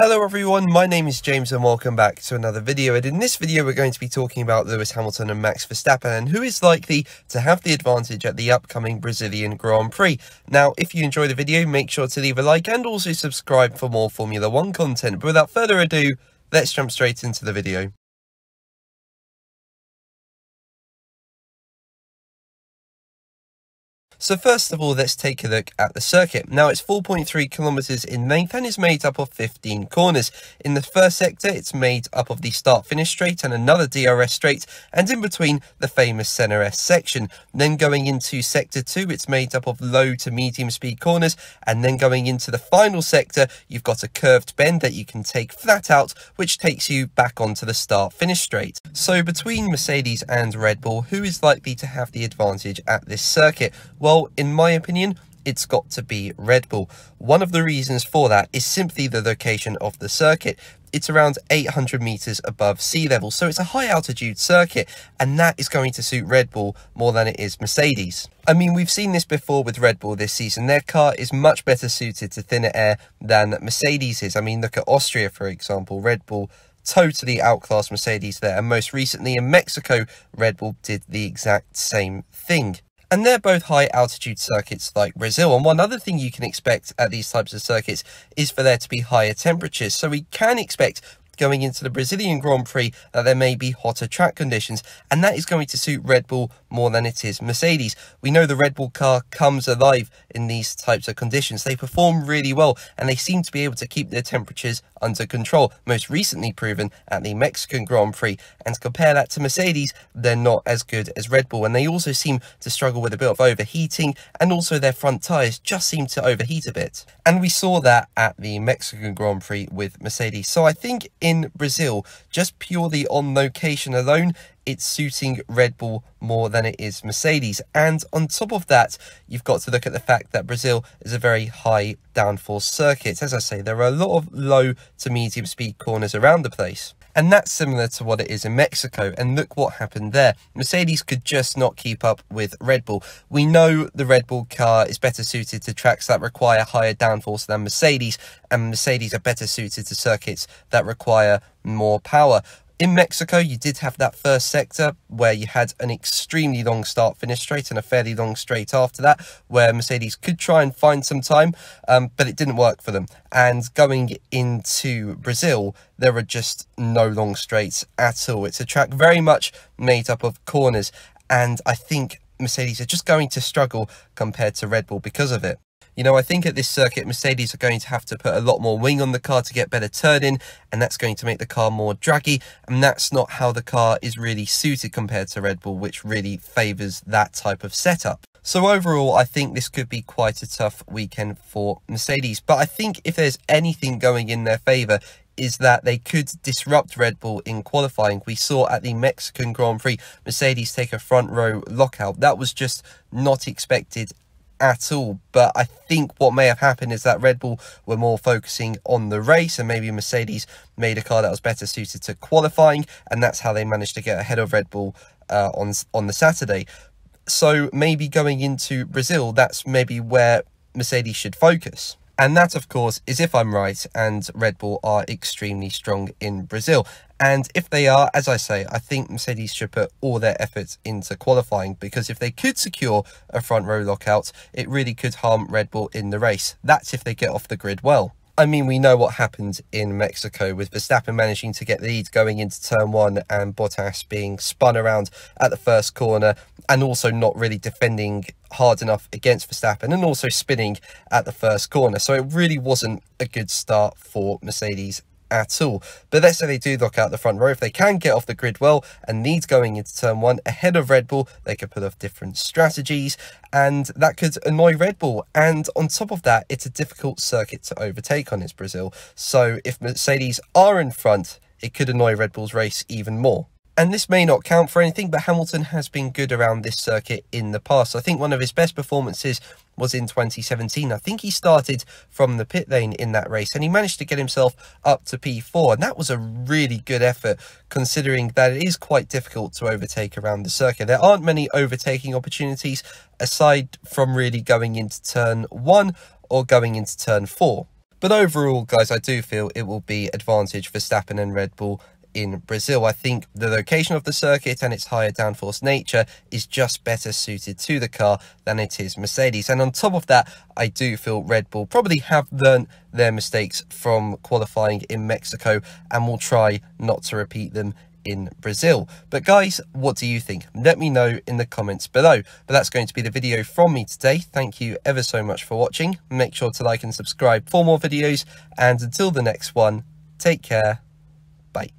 Hello everyone, my name is James and welcome back to another video, and in this video we're going to be talking about Lewis Hamilton and Max Verstappen and who is likely to have the advantage at the upcoming Brazilian Grand Prix. Now, if you enjoy the video, make sure to leave a like and also subscribe for more Formula 1 content. But without further ado, let's jump straight into the video. So first of all, let's take a look at the circuit. Now, it's 4.3 kilometers in length and is made up of 15 corners. In the first sector, it's made up of the start-finish straight and another DRS straight, and in between, the famous Center S section. Then going into sector 2, it's made up of low to medium speed corners, and then going into the final sector, you've got a curved bend that you can take flat out, which takes you back onto the start-finish straight. So between Mercedes and Red Bull, who is likely to have the advantage at this circuit? Well, in my opinion, it's got to be Red Bull. One of the reasons for that is simply the location of the circuit. It's around 800 meters above sea level, so it's a high altitude circuit, and that is going to suit Red Bull more than it is Mercedes. I mean, we've seen this before with Red Bull this season. Their car is much better suited to thinner air than Mercedes is. I mean, look at Austria, for example. Red Bull totally outclassed Mercedes there, and most recently in Mexico, Red Bull did the exact same thing. And they're both high altitude circuits like Brazil. And one other thing you can expect at these types of circuits is for there to be higher temperatures. So we can expect going into the Brazilian Grand Prix that there may be hotter track conditions, and that is going to suit Red Bull more than it is Mercedes. We know the Red Bull car comes alive in these types of conditions. They perform really well and they seem to be able to keep their temperatures under control, most recently proven at the Mexican Grand Prix. And to compare that to Mercedes, they're not as good as Red Bull, and they also seem to struggle with a bit of overheating, and also their front tyres just seem to overheat a bit. And we saw that at the Mexican Grand Prix with Mercedes. So I think in Brazil, just purely on location alone, it's suiting Red Bull more than it is Mercedes. And on top of that, you've got to look at the fact that Brazil is a very high downforce circuit. As I say, there are a lot of low to medium speed corners around the place. And that's similar to what it is in Mexico. And look what happened there. Mercedes could just not keep up with Red Bull. We know the Red Bull car is better suited to tracks that require higher downforce than Mercedes, and Mercedes are better suited to circuits that require more power. In Mexico, you did have that first sector where you had an extremely long start-finish straight and a fairly long straight after that, where Mercedes could try and find some time, but it didn't work for them. And going into Brazil, there are just no long straights at all. It's a track very much made up of corners, and I think Mercedes are just going to struggle compared to Red Bull because of it. You know, I think at this circuit, Mercedes are going to have to put a lot more wing on the car to get better turn-in, and that's going to make the car more draggy, and that's not how the car is really suited compared to Red Bull, which really favours that type of setup. So overall, I think this could be quite a tough weekend for Mercedes, but I think if there's anything going in their favour, is that they could disrupt Red Bull in qualifying. We saw at the Mexican Grand Prix, Mercedes take a front row lockout. That was just not expected at all. But I think what may have happened is that Red Bull were more focusing on the race, and maybe Mercedes made a car that was better suited to qualifying, and that's how they managed to get ahead of Red Bull on the Saturday. So maybe going into Brazil, that's maybe where Mercedes should focus. And that, of course, is if I'm right and Red Bull are extremely strong in Brazil. And if they are, as I say, I think Mercedes should put all their efforts into qualifying, because if they could secure a front row lockout, it really could harm Red Bull in the race. That's if they get off the grid well. I mean, we know what happened in Mexico with Verstappen managing to get the lead going into turn 1 and Bottas being spun around at the first corner and also not really defending hard enough against Verstappen and also spinning at the first corner. So it really wasn't a good start for Mercedes at all. But let's say they do lock out the front row. If they can get off the grid well and lead going into turn 1 ahead of Red Bull, they could pull off different strategies, and that could annoy Red Bull. And on top of that, it's a difficult circuit to overtake on, is Brazil. So if Mercedes are in front, it could annoy Red Bull's race even more. And this may not count for anything, but Hamilton has been good around this circuit in the past. I think one of his best performances was in 2017. I think he started from the pit lane in that race and he managed to get himself up to P4. And that was a really good effort, considering that it is quite difficult to overtake around the circuit. There aren't many overtaking opportunities aside from really going into turn 1 or going into turn 4. But overall, guys, I do feel it will be advantage Verstappen and Red Bull in Brazil. I think the location of the circuit and its higher downforce nature is just better suited to the car than it is Mercedes. And on top of that, I do feel Red Bull probably have learned their mistakes from qualifying in Mexico and will try not to repeat them in Brazil. But guys, what do you think? Let me know in the comments below. But that's going to be the video from me today. Thank you ever so much for watching. Make sure to like and subscribe for more videos, and until the next one, take care. Bye.